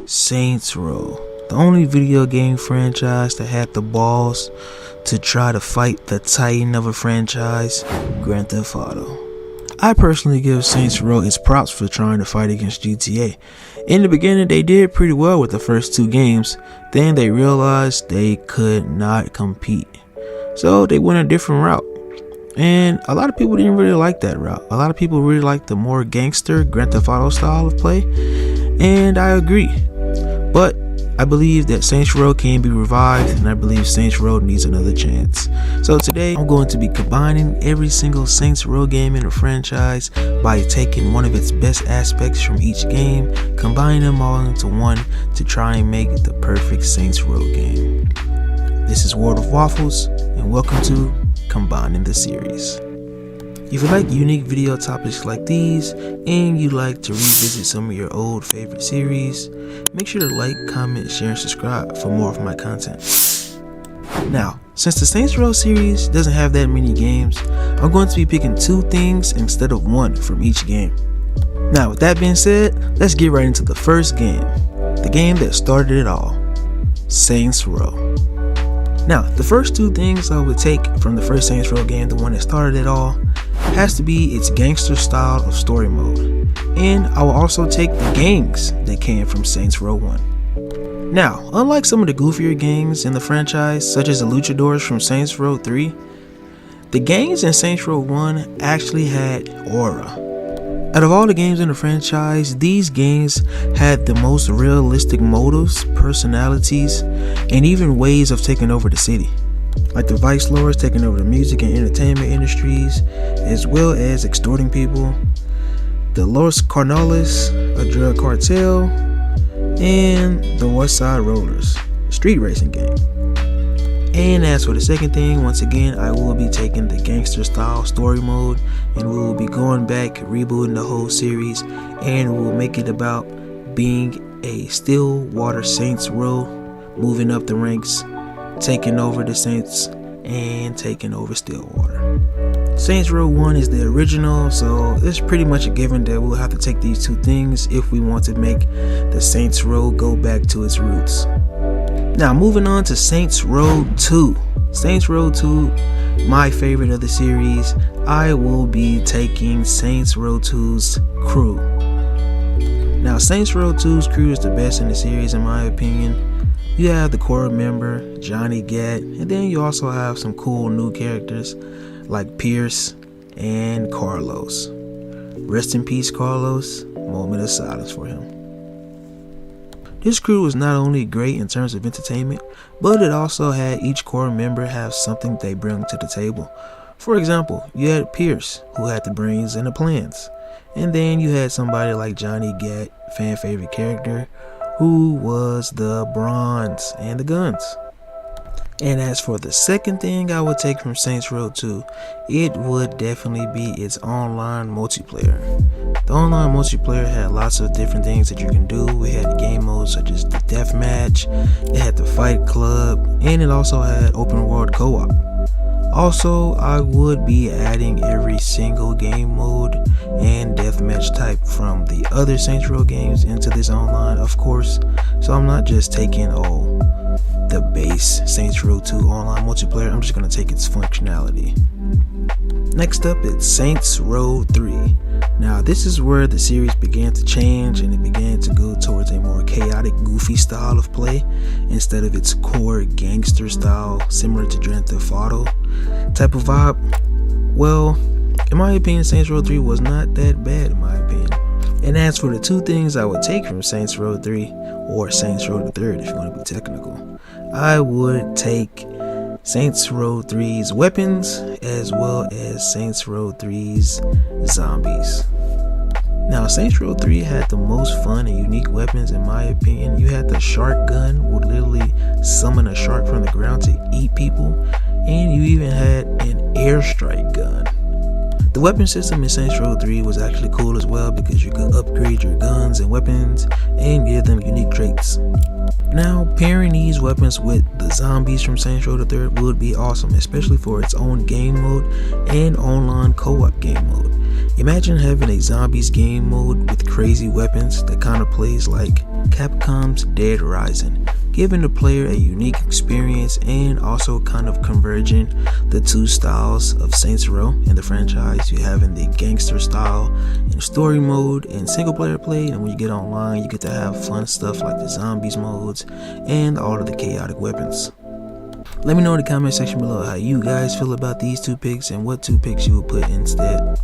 Saints Row, the only video game franchise that had the balls to try to fight the titan of a franchise, Grand Theft Auto. I personally give Saints Row its props for trying to fight against GTA. In the beginning, they did pretty well with the first two games, then they realized they could not compete. So they went a different route. And a lot of people didn't really like that route. A lot of people really liked the more gangster Grand Theft Auto style of play, and I agree. But I believe that Saints Row can be revived, and I believe Saints Row needs another chance. So today I'm going to be combining every single Saints Row game in the franchise by taking one of its best aspects from each game, combining them all into one to try and make the perfect Saints Row game. This is World of Waffles, and welcome to Combining the Series. If you like unique video topics like these and you like to revisit some of your old favorite series, make sure to like, comment, share, and subscribe for more of my content. Now, since the Saints Row series doesn't have that many games, I'm going to be picking two things instead of one from each game. Now, with that being said, let's get right into the first game, the game that started it all, Saints Row. Now, the first two things I would take from the first Saints Row game, the one that started it all, has to be its gangster style of story mode. And I will also take the gangs that came from Saints Row 1. Now, unlike some of the goofier gangs in the franchise, such as the Luchadors from Saints Row 3, the gangs in Saints Row 1 actually had aura. Out of all the games in the franchise, these gangs had the most realistic motives, personalities, and even ways of taking over the city. Like the Vice Lords taking over the music and entertainment industries, as well as extorting people, the Los Carnales, a drug cartel, and the West Side Rollers, a street racing gang. And as for the second thing, once again, I will be taking the gangster style story mode, and we will be going back, rebooting the whole series, and we will make it about being a Stillwater Saints Row, moving up the ranks, taking over the Saints, and taking over Stillwater. Saints Row 1 is the original, so it's pretty much a given that we'll have to take these two things if we want to make the Saints Row go back to its roots. Now, moving on to Saints Row 2. Saints Row 2, my favorite of the series, I will be taking Saints Row 2's crew. Now, Saints Row 2's crew is the best in the series in my opinion. You have the core member, Johnny Gat, and then you also have some cool new characters like Pierce and Carlos. Rest in peace, Carlos. Moment of silence for him. This crew was not only great in terms of entertainment, but it also had each core member have something they bring to the table. For example, you had Pierce, who had the brains and the plans. And then you had somebody like Johnny Gat, fan favorite character, who was the bronze and the guns. And as for the second thing I would take from Saints Row 2, it would definitely be its online multiplayer. The online multiplayer had lots of different things that you can do. We had game modes such as the deathmatch, it had the fight club, and it also had open world co-op. Also, I would be adding every single game mode and deathmatch type from the other Saints Row games into this online, of course. So I'm not just taking the base Saints Row 2 online multiplayer, I'm just going to take its functionality. Next up, it's Saints Row 3. Now, this is where the series began to change and it began to go towards a more chaotic, goofy style of play instead of its core gangster style, similar to Grand Theft Auto type of vibe. Well, in my opinion, Saints Row 3 was not that bad in my opinion. And as for the two things I would take from Saints Row 3, or Saints Row the Third if you want to be technical, I would take Saints Row 3's weapons as well as Saints Row 3's zombies. Now, Saints Row 3 had the most fun and unique weapons in my opinion. You had the shark gun, would literally summon a shark from the ground to eat people, and you even had an airstrike gun. The weapon system in Saints Row 3 was actually cool as well because you could upgrade your guns and weapons and give them unique traits. Now, pairing these weapons with the zombies from Saints Row the 3rd would be awesome, especially for its own game mode and online co-op game mode. Imagine having a zombies game mode with crazy weapons that kind of plays like Capcom's Dead Rising, giving the player a unique experience and also kind of converging the two styles of Saints Row in the franchise. You having the gangster style in story mode and single player play, and when you get online you get to have fun stuff like the zombies modes and all of the chaotic weapons. Let me know in the comment section below how you guys feel about these two picks and what two picks you would put instead.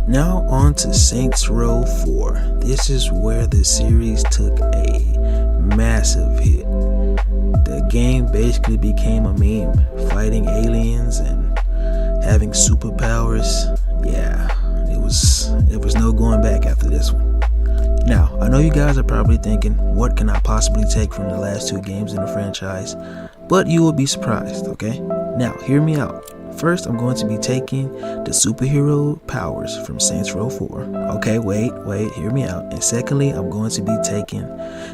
Now on to Saints Row 4. This is where the series took a massive hit. The game basically became a meme, fighting aliens and having superpowers. Yeah, it was no going back after this one. Now, I know you guys are probably thinking, what can I possibly take from the last two games in the franchise? But you will be surprised, okay? Now, hear me out. First, I'm going to be taking the superhero powers from Saints Row 4. Okay, wait, hear me out. And secondly, I'm going to be taking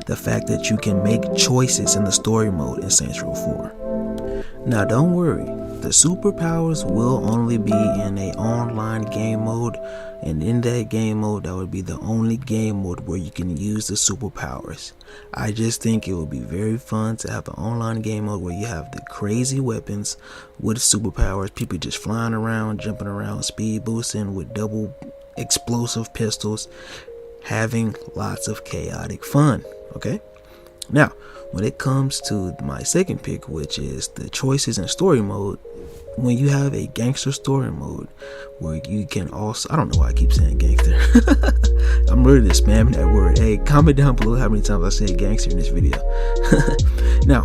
the fact that you can make choices in the story mode in Saints Row 4. Now, don't worry. The superpowers will only be in a online game mode, and in that game mode, that would be the only game mode where you can use the superpowers. I just think it would be very fun to have an online game mode where you have the crazy weapons with superpowers, people just flying around, jumping around, speed boosting with double explosive pistols, having lots of chaotic fun, okay? Now, when it comes to my second pick, which is the choices in story mode, when you have a gangster story mode where you can also, I don't know why I keep saying gangster. I'm really just spamming that word. Hey, comment down below how many times I say gangster in this video. Now,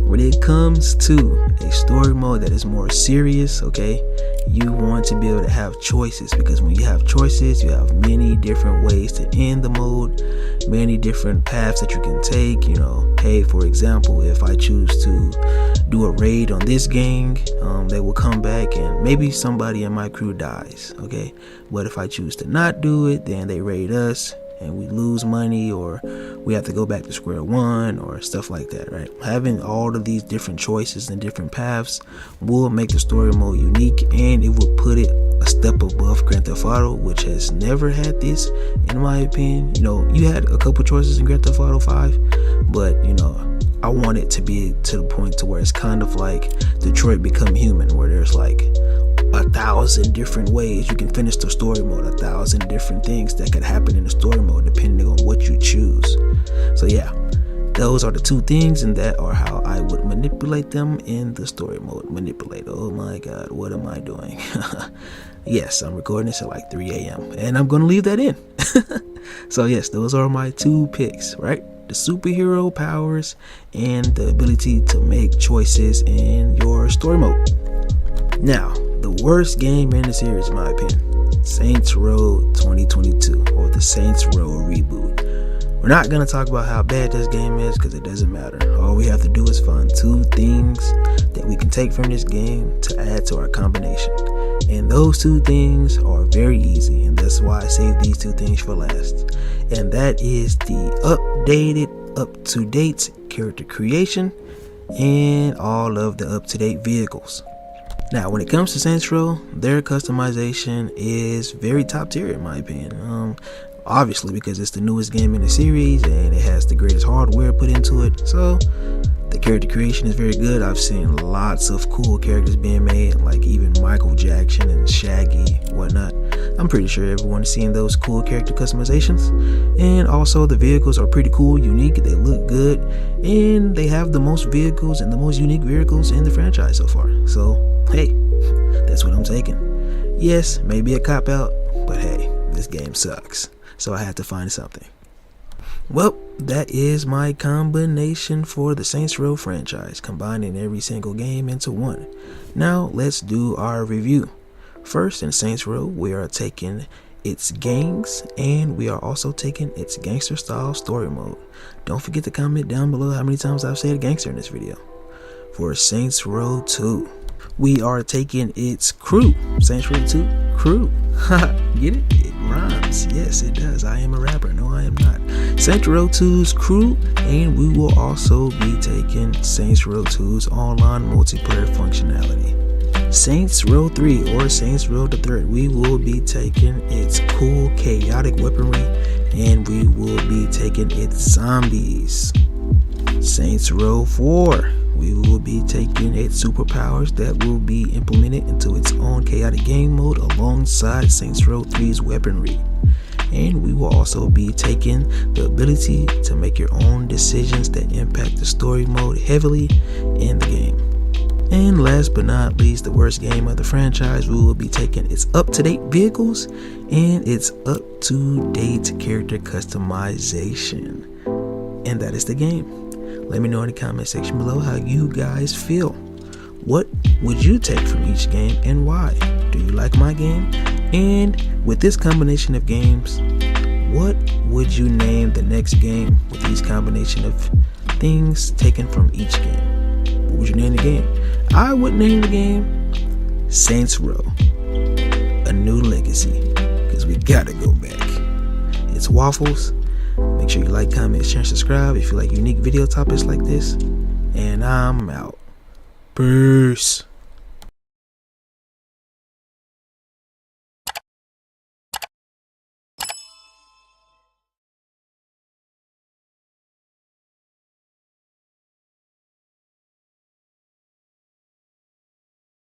when it comes to a story mode that is more serious, okay, you want to be able to have choices, because when you have choices, you have many different ways to end the mode, many different paths that you can take. You know, hey, for example, if I choose to do a raid on this gang, they will come back and maybe somebody in my crew dies, okay? But if I choose to not do it, then they raid us and we lose money, or we have to go back to square one, or stuff like that, right? Having all of these different choices and different paths will make the story mode unique, and it will put it a step above Grand Theft Auto, which has never had this, in my opinion. You know, you had a couple choices in Grand Theft Auto 5, but you know, I want it to be to the point to where it's kind of like Detroit Become Human, where there's like 1,000 different ways you can finish the story mode, 1,000 different things that could happen in the story mode depending on what you choose. So yeah, those are the two things, and that are how I would manipulate them in the story mode. Manipulate, oh my god, what am I doing? Yes, I'm recording this at like 3 a.m. and I'm gonna leave that in. So yes, those are my two picks, right? The superhero powers and the ability to make choices in your story mode. Now, the worst game in the series, in my opinion, Saints Row 2022, or the Saints Row reboot. We're not going to talk about how bad this game is, because it doesn't matter. All we have to do is find two things that we can take from this game to add to our combination. And those two things are very easy, and that's why I saved these two things for last. And that is the updated, up-to-date character creation and all of the up-to-date vehicles. Now, when it comes to Saints Row, their customization is very top tier in my opinion. Obviously, because it's the newest game in the series and it has the greatest hardware put into it, so the character creation is very good. I've seen lots of cool characters being made, like even Michael Jackson and Shaggy, whatnot. I'm pretty sure everyone has seen those cool character customizations. And also the vehicles are pretty cool, unique, they look good, and they have the most vehicles and the most unique vehicles in the franchise so far. So hey, that's what I'm taking. Yes, maybe a cop out, but hey, this game sucks, so I had to find something. Well, that is my combination for the Saints Row franchise, combining every single game into one. Now let's do our review. First, in Saints Row, we are taking its gangs, and we are also taking its gangster style story mode. Don't forget to comment down below how many times I've said gangster in this video. For Saints Row 2, We are taking its crew. Saints Row 2 crew. Get it? It rhymes. Yes, it does. I am a rapper. No, I am not. Saints Row 2's crew, and we will also be taking Saints Row 2's online multiplayer functionality. Saints Row 3 or Saints Row the Third, we will be taking its cool chaotic weaponry, and we will be taking its zombies. Saints Row 4, we will be taking its superpowers that will be implemented into its own chaotic game mode alongside Saints Row 3's weaponry. And we will also be taking the ability to make your own decisions that impact the story mode heavily in the game. And last but not least, the worst game of the franchise, we will be taking its up-to-date vehicles and its up-to-date character customization. And that is the game. Let me know in the comment section below how you guys feel. What would you take from each game and why? Do you like my game? And with this combination of games, what would you name the next game with these combination of things taken from each game? What would you name the game? I would name the game Saints Row, A New Legacy, because we gotta go back. It's Waffles. Make sure you like, comment, share, and subscribe if you like unique video topics like this. And I'm out. Peace.